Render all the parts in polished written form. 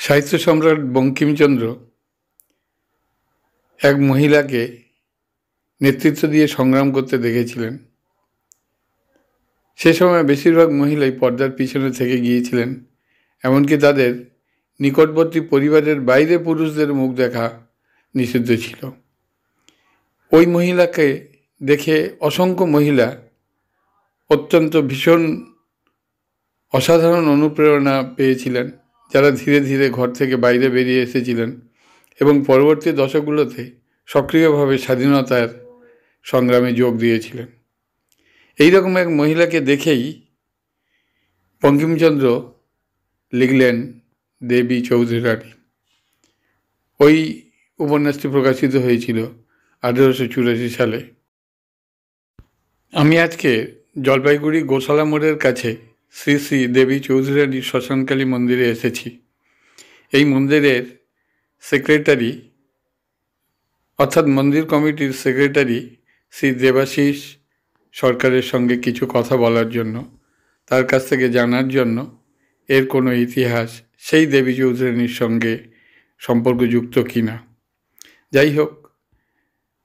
সাহিত্য সম্রাট বঙ্কিমচন্দ্র এক মহিলাকে নেতৃত্ব দিয়ে সংগ্রাম করতে দেখেছিলেন। সে সময় বেশিরভাগ মহিলাই পর্দার পিছনে থেকে গিয়েছিলেন, এমনকি তাদের নিকটবর্তী পরিবারের বাইরে পুরুষদের মুখ দেখা নিষিদ্ধ ছিল। ওই মহিলাকে দেখে অসংখ্য মহিলা অত্যন্ত ভীষণ অসাধারণ অনুপ্রেরণা পেয়েছিলেন, যারা ধীরে ধীরে ঘর থেকে বাইরে বেরিয়ে এসেছিলেন এবং পরবর্তী দশকগুলোতে সক্রিয়ভাবে স্বাধীনতার সংগ্রামে যোগ দিয়েছিলেন। এই রকম এক মহিলাকে দেখেই বঙ্কিমচন্দ্র লিখলেন দেবী চৌধুরী রানী। ওই উপন্যাসটি প্রকাশিত হয়েছিল 1884 সালে। আমি আজকে জলপাইগুড়ি গোশালা মোড়ের কাছে শ্রী শ্রী দেবী চৌধুরী রানী শ্মশানকালী মন্দিরে এসেছি। এই মন্দিরের সেক্রেটারি অর্থাৎ মন্দির কমিটির সেক্রেটারি শ্রী দেবাশিস সরকারের সঙ্গে কিছু কথা বলার জন্য, তার কাছ থেকে জানার জন্য এর কোনো ইতিহাস সেই দেবী চৌধুরী রানীর সঙ্গে সম্পর্কযুক্ত কিনা। যাই হোক,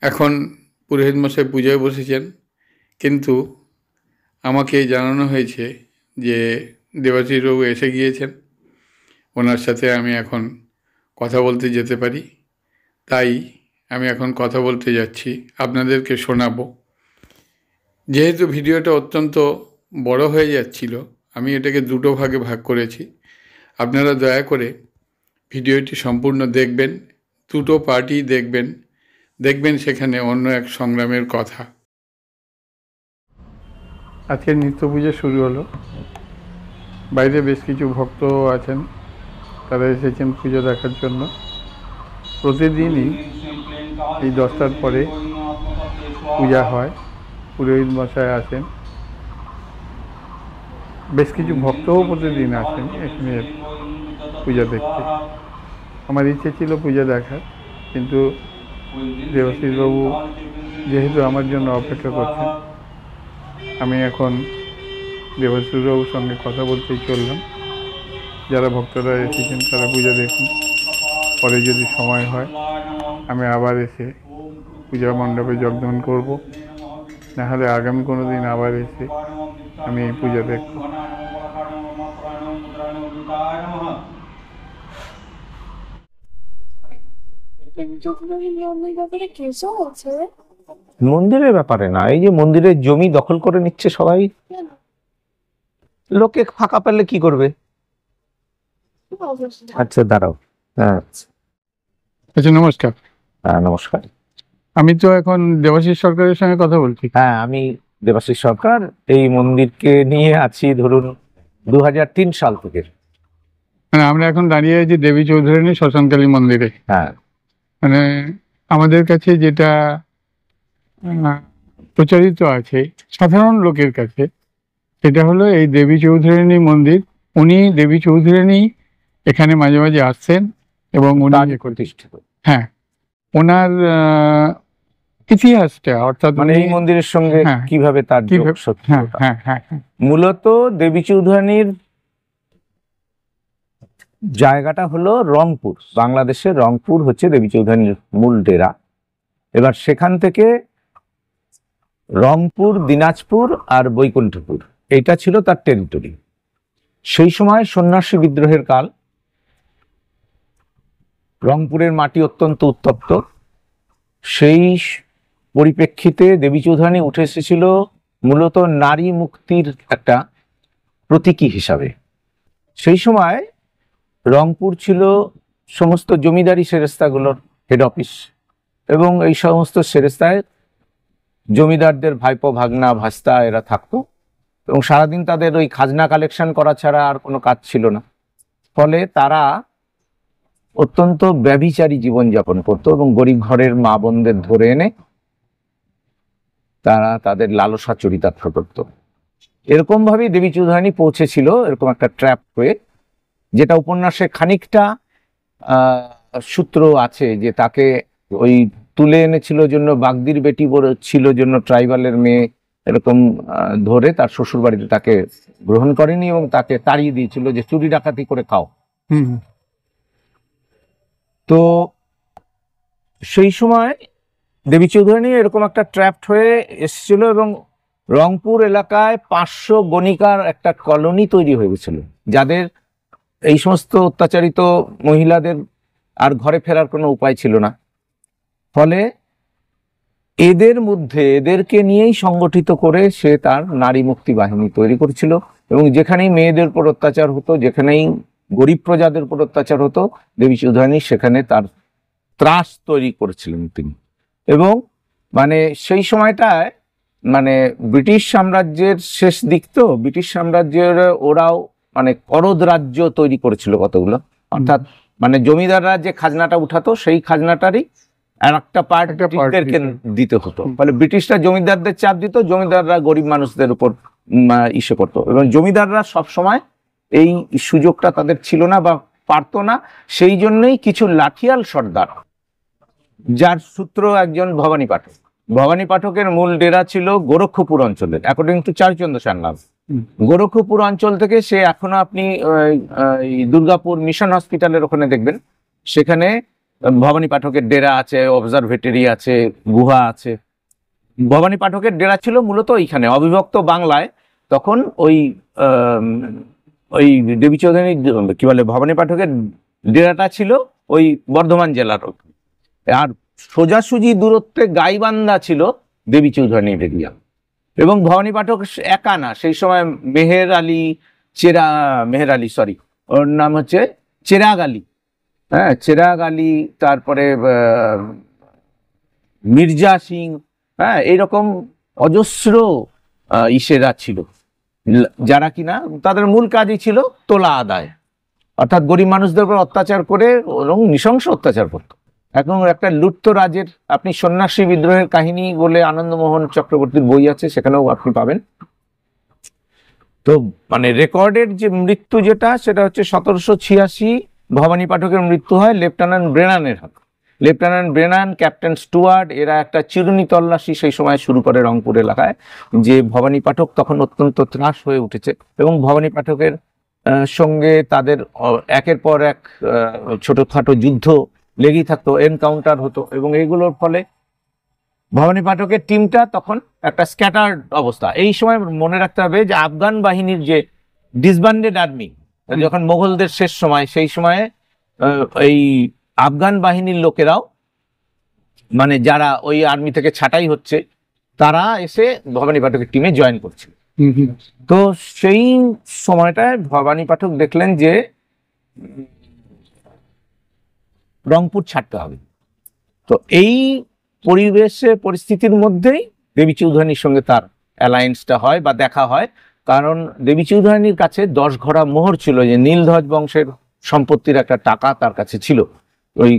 এখন পুরোহিত মশাই পূজায় বসেছেন, কিন্তু আমাকে জানানো হয়েছে যে দেবাশিসবাবু এসে গিয়েছেন, ওনার সাথে আমি এখন কথা বলতে যেতে পারি। তাই আমি এখন কথা বলতে যাচ্ছি, আপনাদেরকে শোনাবো। যেহেতু ভিডিওটা অত্যন্ত বড় হয়ে যাচ্ছিল, আমি এটাকে দুটো ভাগে ভাগ করেছি। আপনারা দয়া করে ভিডিওটি সম্পূর্ণ দেখবেন, দুটো পার্টই দেখবেন সেখানে অন্য এক সংগ্রামের কথা। আজকে নিত্য পুজো শুরু হলো। বাইরে বেশ কিছু ভক্ত আছেন, তারা এসেছেন পুজো দেখার জন্য। প্রতিদিনই এই 10টার পরে পূজা হয়, পুরোহিত মশাই আসেন, বেশ কিছু ভক্তও প্রতিদিন আসেন এখানে পূজা দেখতে। আমার ইচ্ছে ছিল পূজা দেখার, কিন্তু দেবাশিসবাবু যেহেতু আমার জন্য অপেক্ষা করছেন, আমি এখন দেবাশিসবাবুর সঙ্গে কথা বলতেই চললাম। যারা ভক্তরা এসেছেন তারা পূজা দেখুন, পরে যদি সময় হয় আমি আবার এসে পূজা মণ্ডপে যোগদান করব, নাহলে আগামী কোনো দিন আবার এসে আমি এই পূজা দেখব। মন্দিরের ব্যাপারে না, এই যে মন্দিরের জমি দখল করে নিচ্ছে সবাই, লোকে ফাঁকা পেলে কি করবে? আচ্ছা দাঁড়াও। হ্যাঁ আচ্ছা, নমস্কার। হ্যাঁ নমস্কার। আমি তো এখন দেবাশিস সরকারের সঙ্গে কথা বলছি। হ্যাঁ, আমি দেবাশিস সরকার। এই মন্দিরকে নিয়ে আছি ধরুন 2003 সাল থেকে। মানে আমরা এখন দাঁড়িয়ে আছি দেবী চৌধুরী রানী শ্মশানকালী মন্দিরে। হ্যাঁ, মানে আমাদের কাছে যেটা প্রচলিত আছে সাধারণ লোকের কাছে, সেটা হলো এই দেবী চৌধুরী রানী মন্দির। উনি দেবী চৌধুরী রানী এখানে মাঝে মাঝে আসছেন এবং উনি প্রতিষ্ঠিত। হ্যাঁ, ওনার ইতিহাসটা অর্থাৎ মানে এই মন্দিরের সঙ্গে কিভাবে তার মূলত দেবী চৌধুরী রানীর জায়গাটা হলো রংপুর। বাংলাদেশের রংপুর হচ্ছে দেবী চৌধুরী রানীর মূল ডেরা। এবার সেখান থেকে রংপুর, দিনাজপুর আর বৈকুণ্ঠপুর, এটা ছিল তার টেরিটরি। সেই সময় সন্ন্যাসী বিদ্রোহের কাল, রংপুরের মাটি অত্যন্ত উত্তপ্ত। সেই পরিপ্রেক্ষিতে দেবী চৌধুরী রানী উঠে এসেছিল মূলত নারী মুক্তির একটা প্রতীকী হিসাবে। সেই সময় রংপুর ছিল সমস্ত জমিদারি সেরেস্তাগুলোর হেড অফিস, এবং এই সমস্ত সেরেস্তায় জমিদারদের ভাইপো, ভাগনা, ভাস্তা এরা থাকতো, এবং সারাদিন তাদের ওই খাজনা কালেকশন করা ছাড়া আর কোনো কাজ ছিল না। ফলে তারা অত্যন্ত ব্যভিচারী জীবনযাপন করতো এবং গরিব ঘরের মা বোনদের ধরে এনে তারা তাদের লালসা চরিতার্থ করত। এরকম ভাবেই দেবী চৌধুরী রানী পৌঁছেছিল এরকম একটা ট্র্যাপ হয়ে, যেটা উপন্যাসে খানিকটা সূত্র আছে যে তাকে ওই তুলে এনেছিল জন্য বাগদির বেটি ছিল জন্য ট্রাইবালের মেয়ে এরকম ধরে তার শ্বশুর বাড়িতে তাকে গ্রহণ করেনি এবং তাকে তাড়িয়ে দিয়েছিল যে চুরি ডাকাতি করে খাও। তো সেই সময় দেবী চৌধুরানী এরকম একটা ট্র্যাপড হয়ে এসেছিল এবং রংপুর এলাকায় 500 গণিকার একটা কলোনি তৈরি হয়ে গেছিল, যাদের এই সমস্ত অত্যাচারিত মহিলাদের আর ঘরে ফেরার কোনো উপায় ছিল না। ফলে এদের মধ্যে এদেরকে নিয়েই সংগঠিত করে সে তার নারী মুক্তি বাহিনী তৈরি করেছিল, এবং যেখানেই মেয়েদের উপর অত্যাচার হতো, যেখানেই গরিব প্রজাদের উপর অত্যাচার হতো, দেবী চৌধুরানী সেখানে তার ত্রাস তৈরি করেছিলেন তিনি। এবং মানে সেই সময়টায় মানে ব্রিটিশ সাম্রাজ্যের শেষ দিক, তো ব্রিটিশ সাম্রাজ্যের ওরাও মানে করদ রাজ্য তৈরি করেছিল কতগুলো, অর্থাৎ মানে জমিদাররা যে খাজনাটা উঠাতো সেই খাজনাটারই আর একটা পার্ট ব্রিটিশদেরকে দিতে হতো। ফলে ব্রিটিশরা জমিদারদের চাপ দিত, জমিদাররা গরিব মানুষদের উপর ইসে করতো, এবং জমিদাররা সব সময় এই সুযোগটা তাদের ছিল না বা পারতো না। সেই জন্যই কিছু লাঠিয়াল সর্দার, যার সূত্র একজন ভবানী পাঠক। ভবানী পাঠকের মূল ডেরা ছিল গোরক্ষপুর অঞ্চলের, অ্যাকর্ডিং টু চারুচন্দ্র সান্যাল। গোরক্ষপুর অঞ্চল থেকে সে এখনো আপনি দুর্গাপুর মিশন হসপিটালের ওখানে দেখবেন, সেখানে ভবানী পাঠকের ডেরা আছে, অবজারভেটরি আছে, গুহা আছে। ভবানী পাঠকের ডেরা ছিল মূলত এইখানে অবিভক্ত বাংলায়। তখন ওই দেবী চৌধুরী কি বলে ভবানী পাঠকের ডেরাটা ছিল ওই বর্ধমান জেলার, আর সোজাসুজি দূরত্বে গাইবান্ধা ছিল দেবী চৌধুরানীর এরিয়া। এবং ভবানী পাঠক একা না, সেই সময় মেহের আলী ওর নাম হচ্ছে চেরাগ আলী, হ্যাঁ চেরাগ আলী, তারপরে মির্জা সিং, হ্যাঁ এইরকম অজস্র ইসেরা ছিল, যারা কিনা তাদের মূল কাজই ছিল তোলা আদায়, অর্থাৎ গরিব মানুষদের উপর অত্যাচার করে এবং নৃশংস অত্যাচার করত। এখন একটা লুট্ত রাজের, আপনি সন্ন্যাসী বিদ্রোহের কাহিনী বলে আনন্দমোহন চক্রবর্তীর বই আছে, সেখানেও আপনি পাবেন। তো মানে রেকর্ডের যে মৃত্যু যেটা, সেটা হচ্ছে 1786 ভবানী পাঠকের মৃত্যু হয় লেফটেন্যান্ট ব্রেনানের হাতে। লেফটেন্যান্ট ব্রেনান, ক্যাপ্টেন স্টুয়ার্ট, এরা একটা চিরুনি তল্লাশি সেই সময় শুরু করে রংপুর এলাকায়, যে ভবানী পাঠক তখন অত্যন্ত ত্রাস হয়ে উঠেছে, এবং ভবানী পাঠকের সঙ্গে তাদের একের পর এক ছোটখাটো যুদ্ধ লেগেই থাকতো, এনকাউন্টার হতো, এবং এইগুলোর ফলে ভবানী পাঠকের টিমটা তখন একটা স্ক্যাটার্ড অবস্থা। এই সময় মনে রাখতে হবে যে আফগান বাহিনীর যে ডিসব্যান্ডেড আর্মি, যখন মোগলদের শেষ সময়, সেই সময়ে এই আফগান বাহিনীর লোকেরাও মানে যারা ওই আর্মি থেকে ছাঁটাই হচ্ছে, তারা এসে ভবানী পাঠকের টিমে জয়েন করছে। তো সেই সময়টায় ভবানী পাঠক দেখলেন যে রংপুর ছাড়তে হবে। তো এই পরিস্থিতির মধ্যেই দেবী চৌধুরানীর সঙ্গে তার অ্যালায়েন্সটা হয় বা দেখা হয়, কারণ দেবী চৌধুরানীর কাছে 10 ঘোড়া মোহর ছিল, যে নীলধ্বজ বংশের সম্পত্তির একটা টাকা তার কাছে ছিল, ওই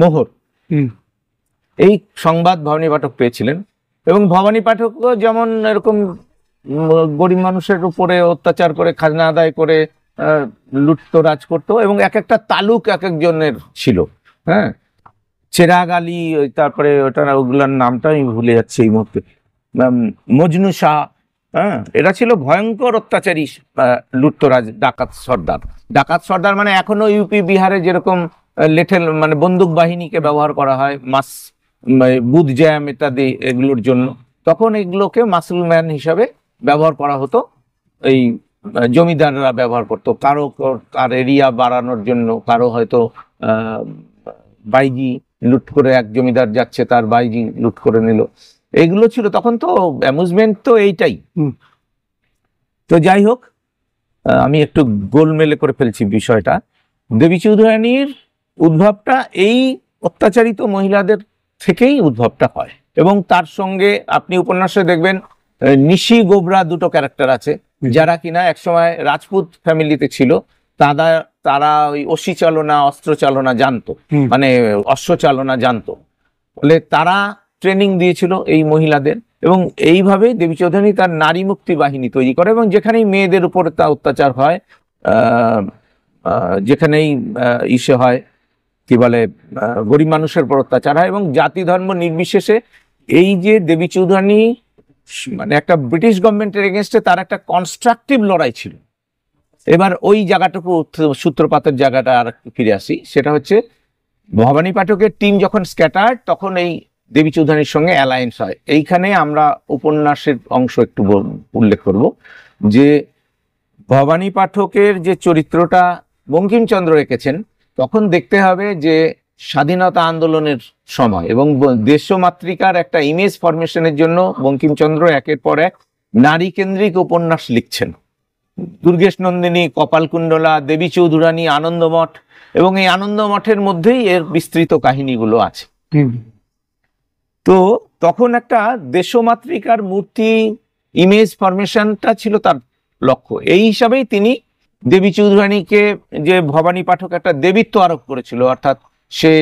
মোহর। এই সংবাদ ভবানী পাঠক পেয়েছিলেন, এবং ভবানী পাঠক যেমন এরকম গরিব মানুষের উপরে অত্যাচার করে খাজনা আদায় করে লুটতরাজ করতো, এবং এক একটা তালুক এক একজনের ছিল, হ্যাঁ চেরাগ আলী, তারপরে ওগুলার নামটা আমি ভুলে যাচ্ছি এই মুহূর্তে, মজনু শাহ, হ্যাঁ এরা ছিল ভয়ঙ্কর অত্যাচারী লুটতরাজ ডাকাত সর্দার। মানে এখনো ইউপি বিহারে যেরকম লেঠেল মানে বন্দুক বাহিনীকে ব্যবহার করা হয় বুথ জ্যাম ইত্যাদি এগুলোর জন্য, তখন এগুলোকে মাসল ম্যান হিসাবে ব্যবহার করা হতো, এই জমিদাররা ব্যবহার করতো, কারো তার এরিয়া বাড়ানোর জন্য, কারো হয়তো বাইজি লুট করে, এক জমিদার যাচ্ছে তার বাইজি লুট করে নিল, এগুলো ছিল তখন। তো অ্যামুজমেন্ট তো এইটাই। তো যাই হোক, আমি একটু গোলমেলে করে ফেলছি বিষয়টা। দেবী চৌধুরানীর উদ্ভবটা এই অত্যাচারিত মহিলাদের থেকেই উদ্ভবটা হয়, এবং তার সঙ্গে আপনি উপন্যাসে দেখবেন নিশি গোবরা দুটো ক্যারেক্টার আছে, যারা কিনা একসময় রাজপুত ফ্যামিলিতে ছিল। তারা ওই অশ্বি চালনা, অস্ত্র চালনা জানতো, মানে অশ্ব চালনা জানতো, বলে তারা ট্রেনিং দিয়েছিল এই মহিলাদের, এবং এইভাবে দেবী চৌধুরানী তার নারী মুক্তি বাহিনী তৈরি করে। এবং যেখানেই মেয়েদের উপরে তা অত্যাচার হয়, যেখানেই ইসে হয় কি বলে গরিব মানুষের উপর অত্যাচার হয়, এবং জাতি ধর্ম নির্বিশেষে এই যে দেবী চৌধুরানী মানে একটা ব্রিটিশ গভর্নমেন্টের এগেনস্টে তার একটা কনস্ট্রাকটিভ লড়াই ছিল। এবার ওই জায়গাটুকু সূত্রপাতের জায়গাটা আর ফিরে আসি, সেটা হচ্ছে ভবানী পাঠকের টিম যখন স্ক্যাটার্ড, তখন এই দেবী চৌধুরানীর সঙ্গে অ্যালায়েন্স হয়। এইখানে আমরা উপন্যাসের অংশ একটু উল্লেখ করব যে ভবানী পাঠকের যে চরিত্রটা বঙ্কিমচন্দ্র রেখেছেন, তখন দেখতে হবে যে স্বাধীনতা আন্দোলনের সময় এবং দেশমাতৃকার একটা ইমেজ ফরমেশনের জন্য বঙ্কিমচন্দ্র একের পর এক নারী কেন্দ্রিক উপন্যাস লিখছেন। দুর্গেশ নন্দিনী, কপালকুণ্ডলা, দেবী চৌধুরানী, আনন্দমঠ, এবং এই আনন্দমঠের মধ্যেই এর বিস্তৃত কাহিনীগুলো আছে। তো তখন একটা দেশমাতৃকার মূর্তি ইমেজ ফরমেশনটা ছিল তার লক্ষ্য। এই হিসাবেই তিনি দেবী চৌধুরানীকে, যে ভবানী পাঠক একটা দেবীত্ব আরোপ করেছিল, অর্থাৎ সে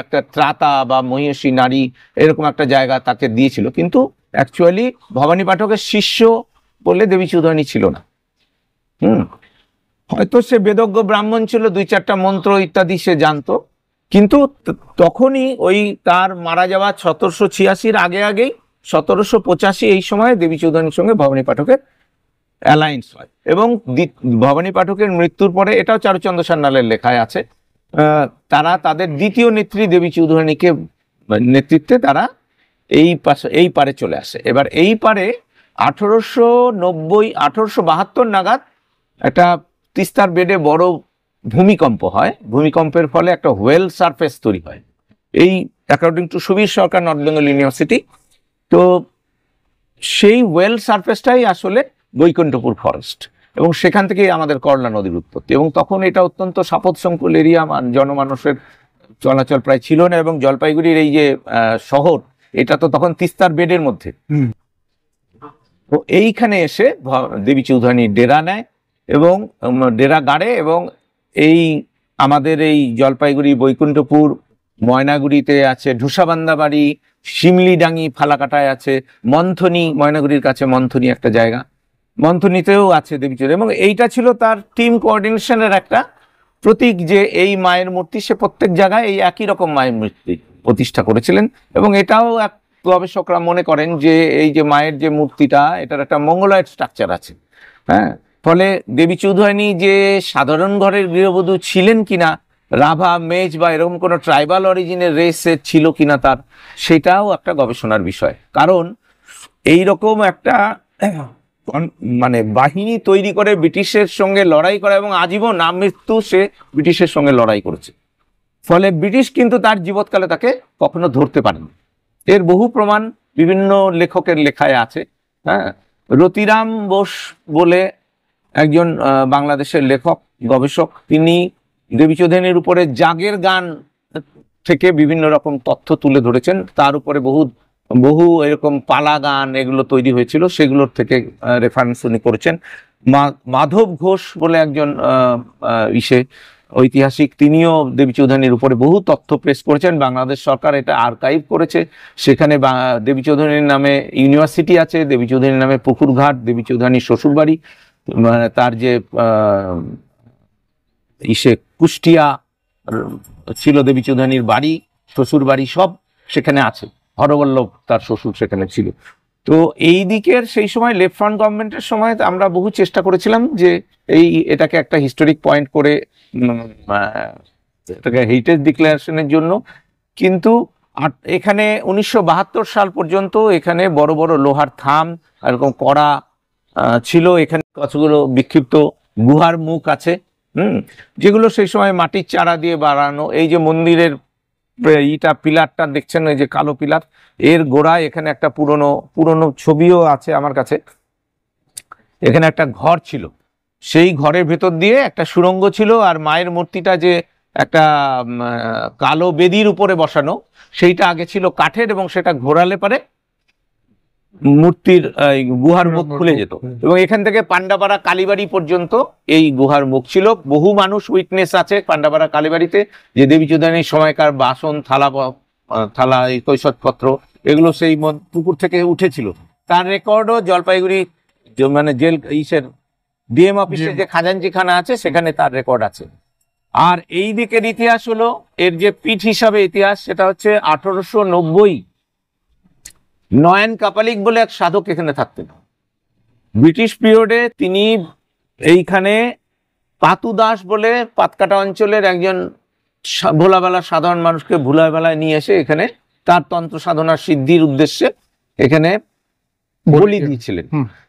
একটা ত্রাতা বা মহিষী নারী এরকম একটা জায়গা তাকে দিয়েছিল, কিন্তু অ্যাকচুয়ালি ভবানী পাঠকের শিষ্য বলে দেবী চৌধুরানী ছিল না। হয়তো সে বেদজ্ঞ ব্রাহ্মণ ছিল, 2-4টা মন্ত্র ইত্যাদি সে জানতো, কিন্তু তখনই ওই তার মারা যাওয়া 1786-র আগেই 1785 এই সময় দেবী চৌধুরানীর সঙ্গে ভবানী পাঠকের অ্যালায়েন্স হয়। এবং ভবানী পাঠকের মৃত্যুর পরে, এটাও চারুচন্দ্র সান্যালের লেখায় আছে, তারা তাদের দ্বিতীয় নেত্রী দেবী চৌধুরানীকে নেতৃত্বে তারা এই পারে চলে আসে। এবার এই পারে 1872 নাগাদ একটা তিস্তার বেডে বড় ভূমিকম্প হয়। ভূমিকম্পের ফলে একটা ওয়েল সারফেস তৈরি হয়, এই according to Subir Sarkar, north Bengal university. তো সেই ওয়েল সারফেসটাই আসলে বৈকুণ্ঠপুর ফরেস্ট, এবং সেখান থেকেই আমাদের করলা নদীর উৎপত্তি। এবং তখন এটা অত্যন্ত সাপদ সংকুল এরিয়া, জনমানুষের চলাচল প্রায় ছিল না, এবং জলপাইগুড়ির এই যে শহর, এটা তো তখন তিস্তার বেডের মধ্যে। তো এইখানে এসে দেবী চৌধুরানী ডেরা নেয় এবং ডেরা গাড়ে, এবং এই আমাদের এই জলপাইগুড়ি, বৈকুণ্ঠপুর, ময়নাগুড়িতে আছে ঢুসাবান্দাবাড়ি, শিমলিডাঙ্গি, ফালাকাটায় আছে মন্থনী, ময়নাগুড়ির কাছে মন্থনী একটা জায়গা, মন্থনীতেও আছে দেবী চৌধুরানী। এবং এইটা ছিল তার টিম কোঅর্ডিনেশনের একটা প্রতীক, যে এই মায়ের মূর্তি সে প্রত্যেক জায়গায় এই একই রকম মায়ের মূর্তি প্রতিষ্ঠা করেছিলেন। এবং এটাও এক গবেষকরা মনে করেন যে এই যে মায়ের যে মূর্তিটা, এটার একটা মঙ্গলয়েড স্ট্রাকচার আছে। হ্যাঁ, ফলে দেবী চৌধুরানী যে সাধারণ ঘরের গৃহবধূ ছিলেন কিনা, রাভা, মেজ বা এরকম কোনো ট্রাইবাল অরিজিনের রেসের ছিল কিনা তার, সেটাও একটা গবেষণার বিষয়। কারণ এই রকম একটা মানে বাহিনী তৈরি করে ব্রিটিশের সঙ্গে লড়াই করা, এবং আজীবন আমৃত্যু সে ব্রিটিশের সঙ্গে লড়াই করেছে, ফলে ব্রিটিশ কিন্তু তার জীবৎকালে তাকে কখনো ধরতে পারেনি। এর বহু প্রমাণ বিভিন্ন লেখকের লেখায় আছে। হ্যাঁ, রতিরাম বোস বলে একজন বাংলাদেশের লেখক, গবেষক, তিনি দেবী চৌধুরানীর উপরে জাগের গান থেকে বিভিন্ন রকম তথ্য তুলে ধরেছেন। তার উপরে বহু এরকম পালা গান এগুলো তৈরি হয়েছিল, সেগুলোর থেকে রেফারেন্স উনি করেছেন। মাধব ঘোষ বলে একজন ঐতিহাসিক, তিনিও দেবী চৌধুরানীর উপরে বহু তথ্য প্রেস করেছেন। বাংলাদেশ সরকার এটা আর্কাইভ করেছে। সেখানে দেবী চৌধুরানীর নামে ইউনিভার্সিটি আছে, দেবী চৌধুরানীর নামে পুকুরঘাট, দেবী চৌধুরানীর শ্বশুরবাড়ি, তার যে কুষ্টিয়া ছিল দেবী চৌধুরানীর বাড়ি, শ্বশুর বাড়ি, সব সেখানে আছে। হরবল্লভ তার শ্বশুর সেখানে ছিল। তো এই দিকের সেই সময় লেফট ফ্রন্ট গভর্নমেন্টের সময় আমরা বহু চেষ্টা করেছিলাম যে এটাকে একটা হিস্টোরিক পয়েন্ট করে এটাকে হেরিটেজ ডিক্লারেশনের জন্য, কিন্তু এখানে 1972 সাল পর্যন্ত এখানে বড় বড় লোহার থাম এরকম কড়া ছিল। এখানে কতগুলো বিক্ষিপ্ত গুহার মুখ আছে, যেগুলো সেই সময় মাটির চারা দিয়ে বানানো। এই যে মন্দিরের পিলারটা দেখছেন, এই যে কালো পিলার, এর গোড়ায় এখানে একটা পুরনো ছবিও আছে আমার কাছে। এখানে একটা ঘর ছিল, সেই ঘরের ভেতর দিয়ে একটা সুড়ঙ্গ ছিল, আর মায়ের মূর্তিটা যে একটা কালো বেদির উপরে বসানো, সেইটা আগে ছিল কাঠের, এবং সেটা ঘোরালে পারে মূর্তির গুহার মুখ খুলে যেত। এবং এখান থেকে পান্ডাপাড়া কালীবাড়ি পর্যন্ত এই গুহার মুখ ছিল। বহু মানুষ উইটনেস আছে পান্ডাপাড়া কালীবাড়িতে, যে দেবী চৌধুরানীর সময়কার বাসন, থালা, এই কৈশতপত্র, এগুলো সেই পুকুর থেকে উঠেছিল। তার রেকর্ডও জলপাইগুড়ি মানে জেল ডিএম অফিসে যে খাজাঞ্চিখানা আছে, সেখানে তার রেকর্ড আছে। আর এই দিকের ইতিহাস হলো, এর যে পিঠ হিসাবে ইতিহাস, সেটা হচ্ছে 1890 নয়ন কাপালিক বলে এক সাধক এখানে থাকতেন। ব্রিটিশ পিরিয়ডে তিনি এইখানে পাতু দাস বলে পাতকাটা অঞ্চলের একজন ভোলাবেলা সাধারণ মানুষকে ভোলাবেলায় নিয়ে এসে এখানে তার তন্ত্র সাধনার সিদ্ধির উদ্দেশ্যে এখানে বলি দিয়েছিলেন।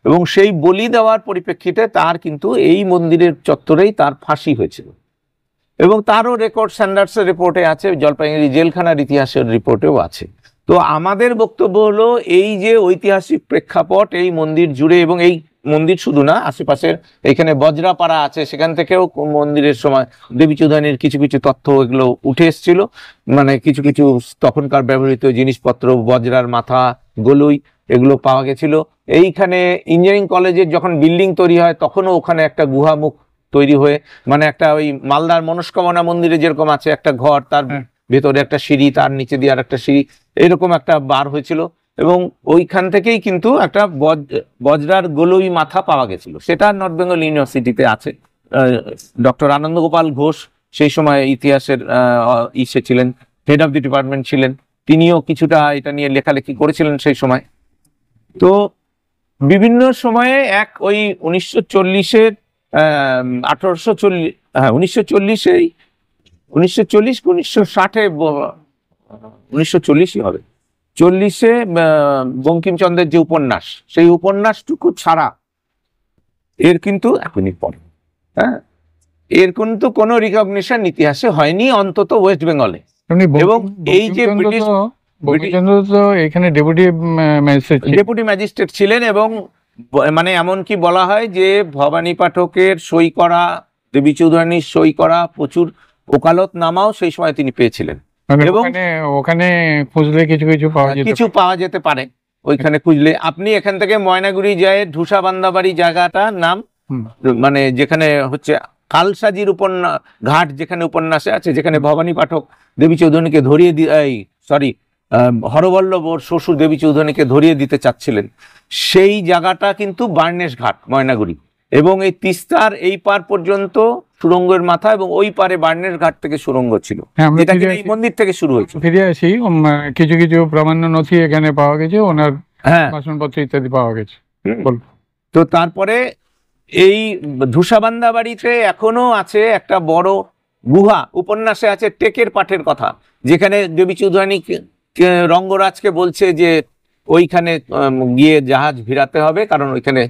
এবং সেই বলি দেওয়ার পরিপ্রেক্ষিতে তার কিন্তু এই মন্দিরের চত্বরেই তার ফাঁসি হয়েছিল। এবং তারও রেকর্ড স্যান্ডার্সের রিপোর্টে আছে, জলপাইগুড়ি জেলখানার ইতিহাসের রিপোর্টেও আছে। তো আমাদের বক্তব্য হলো এই যে ঐতিহাসিক প্রেক্ষাপট এই মন্দির জুড়ে, এবং এই মন্দির শুধু না, আশেপাশের এখানে বজ্রাপাড়া আছে, সেখান থেকেও মন্দিরের সময় দেবী চৌধুরানীর কিছু কিছু তথ্য এগুলো উঠে এসেছিল। মানে কিছু কিছু তখনকার ব্যবহৃত জিনিসপত্র, বজ্রার মাথা, গলুই, এগুলো পাওয়া গেছিল। এইখানে ইঞ্জিনিয়ারিং কলেজের যখন বিল্ডিং তৈরি হয় তখনও ওখানে একটা গুহামুখ তৈরি হয়ে, মানে একটা ওই মালদার মনস্কামনা মন্দিরে যেরকম আছে একটা ঘর, তার ভেতরে একটা সিঁড়ি, তার নিচে দিয়ে আর একটা সিঁড়ি, এরকম একটা বার হয়েছিল। এবং ওইখান থেকেই কিন্তু একটা বজ্রার গোলই মাথা পাওয়া গেছিল, সেটা নর্থ বেঙ্গল ইউনিভার্সিটিতে আছে। ডক্টর আনন্দগোপাল ঘোষ সেই সময় ইতিহাসের ইসে ছিলেন, হেড অফ দি ডিপার্টমেন্ট ছিলেন, তিনিও কিছুটা এটা নিয়ে লেখালেখি করেছিলেন সেই সময়। তো বিভিন্ন সময়ে এক ওই 1940-এর 1840, হ্যাঁ 1940-এ 1940-1960-এ 1940-ই হবে, 40-এ বঙ্কিমচন্দ্রের যে উপন্যাস, সেই উপন্যাসটুকু ছাড়া এর কিন্তু এক মিনিট পর, হ্যাঁ, এর কিন্তু কোনো রিকগনিশন ইতিহাসে হয়নি, অন্তত ওয়েস্ট বেঙ্গলে। এবং এই যে ব্রিটিশ এখানে ডেপুটি ম্যাজিস্ট্রেট ছিলেন, এবং মানে এমনকি বলা হয় যে ভবানী পাঠকের সই করা, দেবী চৌধুরানীর সই করা প্রচুর ওকালতনামাও সেই সময় তিনি পেয়েছিলেন। এবং ওখানে খুঁজলে কিছু পাওয়া যেতে পারে। ওইখানে খুঁজলে আপনি এখান থেকে ময়নাগুড়ি যায় ঢুসাবান্দাবাড়ি জায়গাটার নাম, মানে যেখানে হচ্ছে কালসাজির ঘাট, যেখানে উপন্যাসে আছে, যেখানে ভবানী পাঠক দেবী চৌধুরানীকে ধরিয়ে হরবল্লভ ওর শ্বশুর দেবী চৌধুরানীকে ধরিয়ে দিতে চাচ্ছিলেন, সেই জায়গাটা কিন্তু বার্নেশ ঘাট ময়নাগুড়ি। এবং এই তিস্তার এই পার পর্যন্ত সুড়ঙ্গের মাথা, এবং ওই পারে বার্নেশ ঘাট থেকে সুড়ঙ্গ ছিল, যেটা এই মন্দির থেকে শুরু হয়েছে। ফিরে আসি, কিছু কিছু প্রামাণ্য নথি এখানে পাওয়া গেছে, ওনার বাসনপত্র ইত্যাদি পাওয়া গেছে। তো তারপরে এই ধুসাবান্দা বাড়িতে এখনো আছে একটা বড় গুহা, উপন্যাসে আছে টেকের পাঠের কথা, যেখানে দেবী চৌধুরানী রঙ্গরাজকে বলছে যে ওইখানে গিয়ে জাহাজ ভিড়াতে হবে, কারণ ওইখানে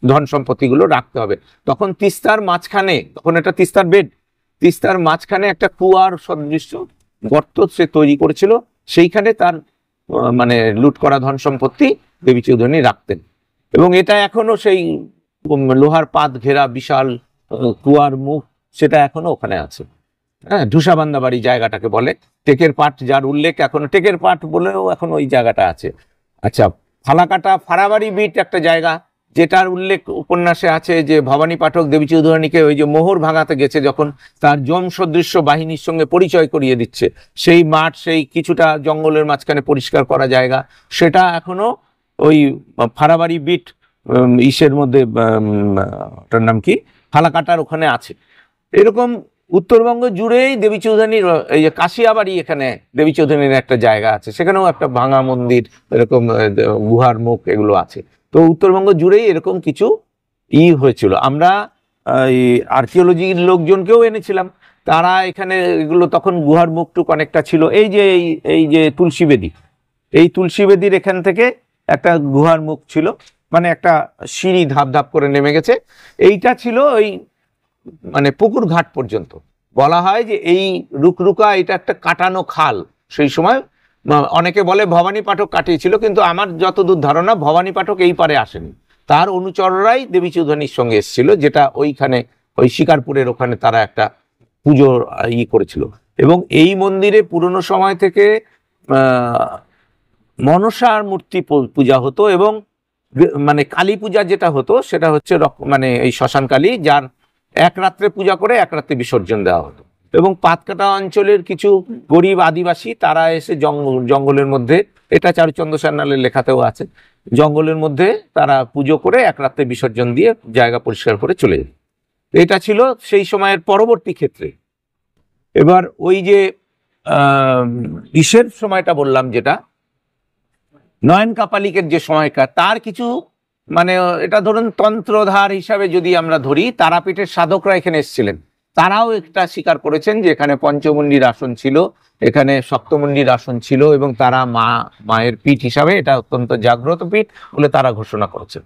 ধন সম্পত্তিগুলো রাখতে হবে। তখন তিস্তার মাঝখানে, তখন এটা তিস্তার বেড, তিস্তার মাঝখানে একটা কুয়ার সদৃশ্য গর্ত সে তৈরি করেছিল, সেইখানে তার মানে লুট করা ধন সম্পত্তি দেবী চৌধুরানী রাখতেন। এবং এটা এখনো সেই লোহার পাত ঘেরা বিশাল কুয়ার মুখ, সেটা এখনো ওখানে আছে। হ্যাঁ, ধুসাবান্দা বাড়ি জায়গাটাকে বলে, টেকের পাট যার উল্লেখ এখনো টেকের পাট বলেও এখন ওই জায়গাটা আছে। আচ্ছা, ফালাকাটা ফারাবাড়ি বিট একটা জায়গা, যেটার উল্লেখ উপন্যাসে আছে, যে ভবানী পাঠক দেবী চৌধুরানীকে ওই যে মোহর ভাঙাতে গেছে যখন, তার যম সদৃশ্য বাহিনীর সঙ্গে পরিচয় করিয়ে দিচ্ছে, সেই মাঠ, সেই কিছুটা জঙ্গলের মাঝখানে পরিষ্কার করা জায়গা, সেটা এখনো ওই ফারাবাড়ি বিট ইসের মধ্যে, ওটার নাম কি, ফালাকাটার ওখানে আছে। এরকম উত্তরবঙ্গ জুড়েই দেবী চৌধুরানীর, এই যে কাশিয়াবাড়ি, এখানে দেবী চৌধুরানীর একটা জায়গা আছে, সেখানেও একটা ভাঙা মন্দির, এরকম গুহার মুখ, এগুলো আছে। তো উত্তরবঙ্গ জুড়েই এরকম কিছু হয়েছিল। আমরা এই আর্কিওলজির লোকজনকেও এনেছিলাম, তারা এখানে এগুলো তখন গুহার মুখটুক অনেকটা ছিল। এই যে তুলসী বেদি, এই তুলসী বেদির এখান থেকে একটা গুহার মুখ ছিল, মানে একটা সিঁড়ি ধাপ ধাপ করে নেমে গেছে, এইটা ছিল ওই মানে পুকুর ঘাট পর্যন্ত। বলা হয় যে এই রুকরুকা, এটা একটা কাটানো খাল, সেই সময় অনেকে বলে ভবানী পাঠক কাটিয়েছিল, কিন্তু আমার যতদূর ধারণা ভবানী পাঠক এই পারে আসেনি, তার অনুচররাই দেবী চৌধুরানীর সঙ্গে এসেছিল, যেটা ওইখানে ওই শিকারপুরের ওখানে তারা একটা পুজো করেছিল। এবং এই মন্দিরে পুরনো সময় থেকে মনসার মূর্তি পূজা হতো, এবং মানে কালী পূজা যেটা হতো সেটা হচ্ছে মানে এই শ্মশান কালী, যার এক রাত্রে পূজা করে এক রাত্রে বিসর্জন দেওয়া হতো। এবং পাতকাটা অঞ্চলের কিছু গরিব আদিবাসী তারা এসে জঙ্গলের মধ্যে, এটা চারুচন্দ্র সান্যালের লেখাতেও আছে, জঙ্গলের মধ্যে তারা পুজো করে এক রাত্রে বিসর্জন দিয়ে জায়গা পরিষ্কার করে চলে যেত। এটা ছিল সেই সময়ের পরবর্তী ক্ষেত্রে। এবার ওই যে ইসের সময়টা বললাম, যেটা নয়ন কাপালিকের যে সময়কার, তার কিছু মানে এটা ধরুন তন্ত্রধার হিসাবে যদি আমরা ধরি, তারাপীঠের সাধকরা এখানে এসেছিলেন, তারাও একটা স্বীকার করেছেন যে এখানে পঞ্চমুণ্ডির আসন ছিল, এখানে সপ্তমুণ্ডির আসন ছিল, এবং তারা মায়ের পীঠ হিসাবে এটা অত্যন্ত জাগ্রত পীঠ বলে তারা ঘোষণা করেছেন।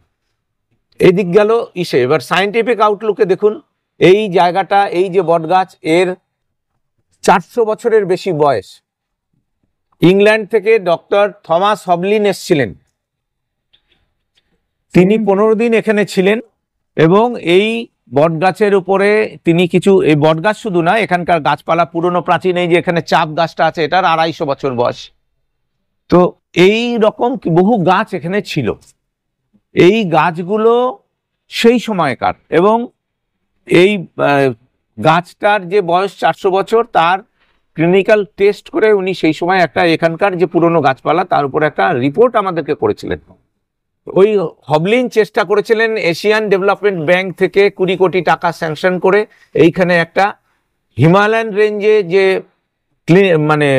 এই দিক গেল ইসে। এবার সায়েন্টিফিক আউটলুকে দেখুন, এই জায়গাটা, এই যে বটগাছ, এর 400 বছরের বেশি বয়স। ইংল্যান্ড থেকে ডক্টর থমাস হবলিন এসছিলেন, তিনি 15 দিন এখানে ছিলেন, এবং এই বটগাছের উপরে তিনি কিছু, এই বটগাছ শুধু না, এখানকার গাছপালা পুরনো প্রাচীন, এই যে এখানে চাপ গাছটা আছে এটার 250 বছর বয়স। তো এই রকম বহু গাছ এখানে ছিল। এই গাছগুলো সেই সময়কার, এবং এই গাছটার যে বয়স 400 বছর, তার ক্লিনিক্যাল টেস্ট করে উনি সেই সময় একটা এখানকার যে পুরনো গাছপালা তার উপর একটা রিপোর্ট আমাদেরকে করেছিলেন। ওই হবলিন চেষ্টা করেছিলেন এশিয়ান ডেভেলপমেন্ট ব্যাংক থেকে 20 কোটি টাকা স্যাংশন করে এইখানে একটা হিমালয়ান রেঞ্জে যে মানে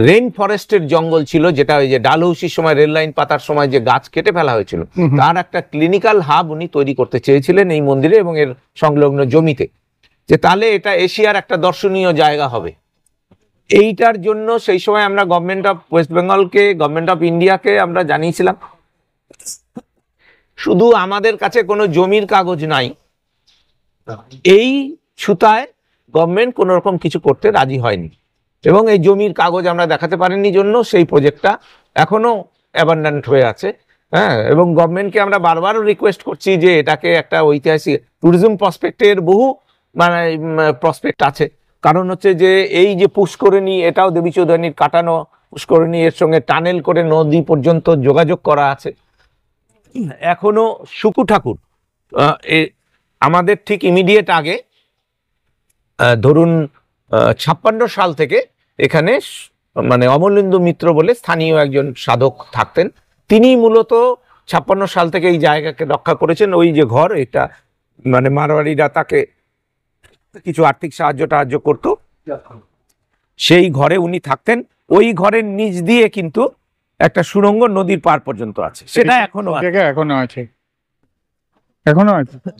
রেইন ফরেস্টের জঙ্গল ছিল, যেটা ওই যে ডালহৌসির সময় রেল লাইন পাতার সময় যে গাছ কেটে ফেলা হয়েছিল, তার একটা ক্লিনিক্যাল হাব উনি তৈরি করতে চেয়েছিলেন এই মন্দিরে এবং এর সংলগ্ন জমিতে, যে তাহলে এটা এশিয়ার একটা দর্শনীয় জায়গা হবে। এইটার জন্য সেই সময় আমরা গভর্নমেন্ট অফ ওয়েস্ট বেঙ্গলকে, গভর্নমেন্ট অফ ইন্ডিয়াকে আমরা জানিয়েছিলাম। শুধু আমাদের কাছে কোনো জমির কাগজ নাই, এই ছুতায় গভর্নমেন্ট কোনো রকম কিছু করতে রাজি হয়নি, এবং এই জমির কাগজ আমরা দেখাতে পারিনি জন্য সেই প্রজেক্টটা এখনো অ্যাবান্ডান্ট হয়ে আছে। হ্যাঁ, এবং গভর্নমেন্টকে আমরা বারবারও রিকোয়েস্ট করছি যে এটাকে একটা ঐতিহাসিক ট্যুরিজম প্রসপেক্টের বহু মানে প্রসপেক্ট আছে। কারণ হচ্ছে যে এই যে পুষ্করিণী, এটাও দেবী চৌধুরানীর কাটানো পুষ্করিণী, এর সঙ্গে টানেল করে নদী পর্যন্ত যোগাযোগ করা আছে। এখনো সুকু ঠাকুর আমাদের ঠিক ইমিডিয়েট আগে, ধরুন 56 সাল থেকে এখানে মানে অমলেন্দু মিত্র বলে স্থানীয় একজন সাধক থাকতেন, তিনি মূলত 56 সাল থেকে এই জায়গাকে রক্ষা করেছেন। ওই যে ঘর, এটা মানে মারোয়াড়িরা তাকে কিছু আর্থিক সাহায্য করতো, সেই ঘরে উনি থাকতেন। ওই ঘরের নিচ দিয়ে কিন্তু একটা সুড়ঙ্গ নদীর পার পর্যন্ত আছে, সেটা এখনো আছে,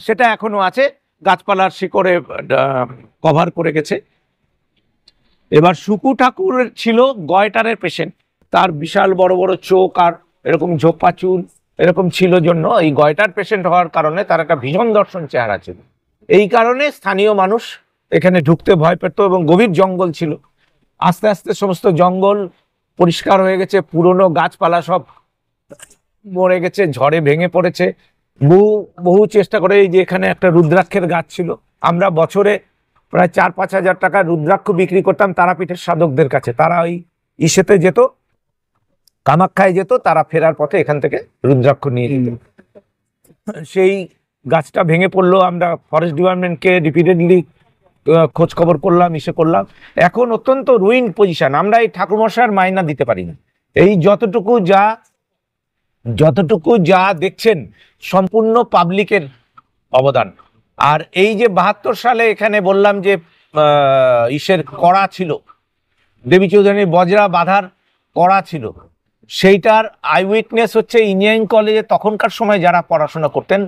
সেটা এখনো আছে, গাছপালার শিকড়ে কভার করে গেছে। এবার সুকু ঠাকুরের ছিল গয়টারের পেশেন্ট, তার বিশাল বড় বড় চোখ আর এরকম ঝোপা চুল এরকম ছিল জন্য, এই গয়টার পেশেন্ট হওয়ার কারণে তার একটা ভীষণ দর্শন চেহারা ছিল। এই কারণে স্থানীয় মানুষ এখানে ঢুকতে ভয় পেত, এবং গভীর জঙ্গল ছিল। আস্তে আস্তে সমস্ত জঙ্গল পরিষ্কার হয়ে গেছে, পুরনো গাছপালা সব মরে গেছে, ঝড়ে ভেঙে পড়েছে। বহু চেষ্টা করে, এই যে এখানে একটা রুদ্রাক্ষের গাছ ছিল, আমরা বছরে প্রায় 4-5 হাজার টাকা রুদ্রাক্ষ বিক্রি করতাম তারাপীঠের সাধকদের কাছে। তারা ওই ইসেতে যেত, কামাখ্যায় যেত, তারা ফেরার পথে এখান থেকে রুদ্রাক্ষ নিয়ে যেত। সেই গাছটা ভেঙে পড়লো, আমরা ফরেস্ট ডিপার্টমেন্টকে রিপিটেডলি খোঁজ খবর করলাম, করলাম, এখন অত্যন্ত রুইন পজিশন। আমরা এই ঠাকুরমশাইয়ের মাইনা দিতে পারি না। এই যতটুকু যা দেখছেন সম্পূর্ণ পাবলিকের অবদান। আর এই যে 72 সালে এখানে বললাম যে ইসের কড়া ছিল, দেবী চৌধুরানীর বজরা বাঁধার কড়া ছিল, সেইটার আই উইটনেস হচ্ছে ইঞ্জিনিয়ারিং কলেজে তখনকার সময় যারা পড়াশোনা করতেন।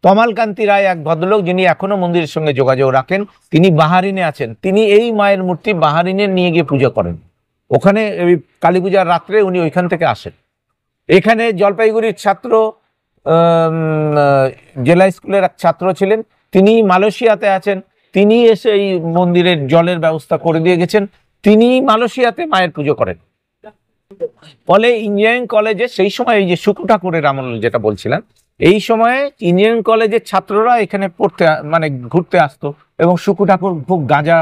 তমালকান্তি রায় এক ভদ্রলোক, যিনি এখনো মন্দিরের সঙ্গে যোগাযোগ রাখেন, তিনি বাহারিনে আছেন। তিনি এই মায়ের মূর্তি বাহারিনে নিয়ে গিয়ে পুজো করেন। ওখানে কালী পূজার রাত্রে উনি ওইখান থেকে আসেন। এখানে জলপাইগুড়ির ছাত্র, জেলা স্কুলের এক ছাত্র ছিলেন, তিনি মালয়েশিয়াতে আছেন, তিনি এসে এই মন্দিরের জলের ব্যবস্থা করে দিয়ে গেছেন। তিনি মালয়েশিয়াতে মায়ের পুজো করেন। ফলে ইঞ্জিনিয়ারিং কলেজে সেই সময়, এই যে সুকু ঠাকুরের আমল যেটা বলছিলাম, এই সময়ে ইঞ্জিনিয়ারিং কলেজের ছাত্ররা এখানে পড়তে মানে ঘুরতে আসতো, এবং সুকু ঠাকুর খুব গাঁজা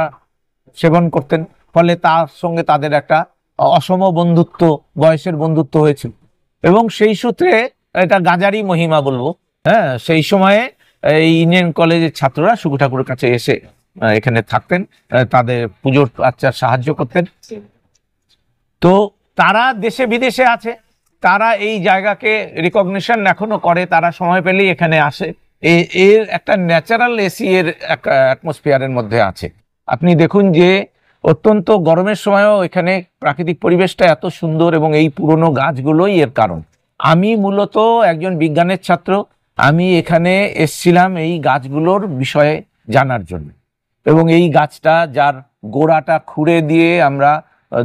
সেবন করতেন। ফলে তার সঙ্গে তাদের একটা অসম বন্ধুত্ব, বয়সের বন্ধুত্ব হয়েছিল, এবং সেই সূত্রে এটা গাঁজারই মহিমা বলবো। হ্যাঁ, সেই সময়ে এই ইঞ্জিনিয়ারিং কলেজের ছাত্ররা সুকু ঠাকুরের কাছে এসে এখানে থাকতেন, তাদের পুজোর আচ্চার সাহায্য করতেন। তো তারা দেশে বিদেশে আছে, তারা এই জায়গাকে রিকগনিশন এখনো করে, তারা সময় পেলেই এখানে আসে। এর একটা ন্যাচারাল এসি এর অ্যাটমসফিয়ারের মধ্যে আছে। আপনি দেখুন যে অত্যন্ত গরমের সময়ও এখানে প্রাকৃতিক পরিবেশটা এত সুন্দর, এবং এই পুরনো গাছগুলোই এর কারণ। আমি মূলত একজন বিজ্ঞানের ছাত্র, আমি এখানে এসছিলাম এই গাছগুলোর বিষয়ে জানার জন্য। এবং এই গাছটা যার গোড়াটা খুঁড়ে দিয়ে আমরা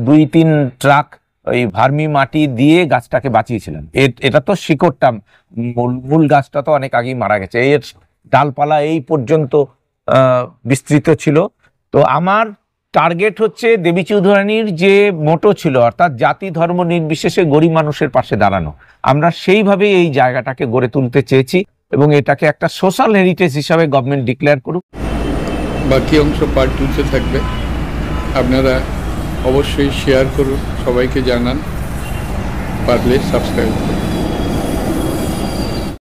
2-3 ট্রাক ওই ভার্মি মাটি দিয়ে গাছটাকে বাঁচিয়েছিলাম। এটা তো শিকড়টা, মূল গাছটা তো অনেক আগেই মারা গেছে, এর ডালপালা এই পর্যন্ত বিস্তৃত ছিল। তো আমার টার্গেট হচ্ছে দেবী চৌধুরানীর যে মোটো ছিল, অর্থাৎ জাতি ধর্ম নির্বিশেষে গরিব মানুষের পাশে দাঁড়ানো, আমরা সেইভাবে এই জায়গাটাকে গড়ে তুলতে চেয়েছি এবং এটাকে একটা সোশ্যাল হেরিটেজ হিসাবে গভর্নমেন্ট ডিক্লেয়ার করুক। বাকি অংশ পার্ট 2-তে থাকবে। আপনারা অবশ্যই শেয়ার করুন, সবাইকে জানান, পারলে সাবস্ক্রাইব করুন।